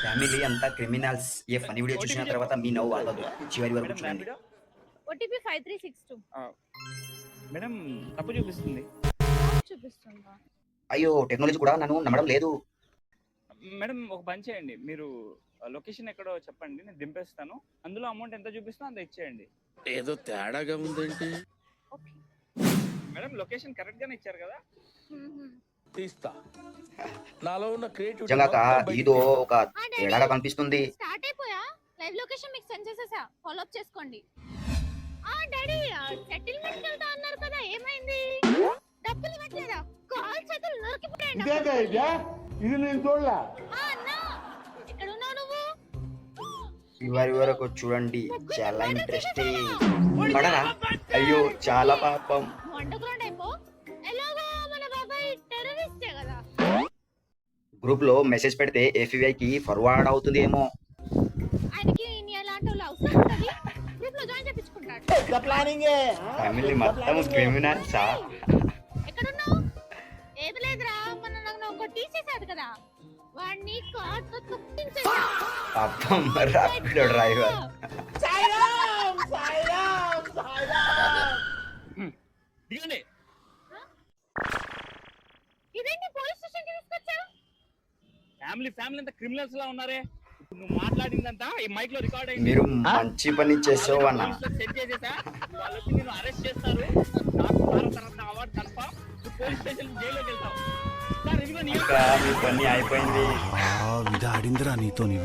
Family అంతా criminals. ఏ funny video చూసిన తర్వాత మీ నవ్వు ఆగదు. చివరి వరకు మేడం చూడండి. ర్యాపిడో ఓటీపీ 5362 మేడం తప్పు చూపిస్తుంది. చూపిస్తుందా? అయ్యో టెక్నాలజీ కూడా నన్ను నమ్మడం లేదు. మేడం ఒక పని చేయండి, మీరు లొకేషన్ ఎక్కడో చెప్పండి, నేను దింపేస్తాను. అందులో అమౌంట్ ఎంత చూపిస్తున్నా అంత ఇచ్చేయండి. ఏదో తేడాగా ఉందేంటి? ఓకే. మేడం లొకేషన్ కరెక్ట్ గానే ఇచ్చారు కదా? తీస్తా. నాలో ఉన్న క్రియేటివిటీ నిజంగా ఇదో ఒక తేడాగా కనిపిస్తుంది. స్టార్ట్ అయిపోయా. లైవ్ లొకేషన్ మీకు సెండ్ చేసేసా, ఫాలో అప్ చేసుకోండి. డాడీ సెటిల్మెంట్ కి వెళ్తా అన్నారు కదా, ఏమైంది? డబ్బులు ఇవ్వట్లేదా? కాల్ చేతులు నరికిపోయాయి. ఇది నేను చూడలా. అన్న ఇక్కడ ఉన్నావు నువ్వు? చివరి వరకు చూడండి, చాలా ఇంట్రెస్టింగ్. పడరా? అయ్యో చాలా పాపం. వండర్గ్రౌండ్ అయిపో. ఎలాగో మన బాబాయ్ టెర్రరిస్టే కదా. గ్రూప్ లో మెసేజ్ పెడితే FBI కి ఫార్వర్డ్ అవుతుంది ఏమో. ఆయనకి నీ అలాంటి వాళ్ళు అవసరం ఉంటుంది. గ్రూప్ లో జాయిన్ చేపించుకుంటాడు. ఫ్యామిలీ మొత్తం క్రిమినల్సా? ఎక్కడున్నావు? ఏది లేదురా, మన నాకు ఒక తీసేసాడు కదా, వాడిని కార్తో తొక్కించేసా. పాపం ర్యాపిడో డ్రైవర్. దిగండి. ఇదేంటి పోలీస్ స్టేషన్ కి తీసుకొచ్చా? ఫ్యామిలీ అంతా క్రిమినల్స్ లా ఉన్నారే. ఇప్పుడు నువ్వు మాట్లాడిందంతా ఈ మైక్ లో రికార్డ్ అయింది. మీరు మంచి పని చేసావు అన్న. సెట్ చేసేసా, వాళ్ళు వచ్చి నేను అరెస్ట్ చేస్తారు. నాకు వారం తర్వాత అవార్డు కన్ఫర్మ్. నువ్వు పోలీస్ స్టేషన్ జైల్లోకి వెళ్తావు. సార్ ఇదిగో నీ ఇంకా మీ పని అయిపోయింది. ఇది ఆడిందిరా నీతో నీ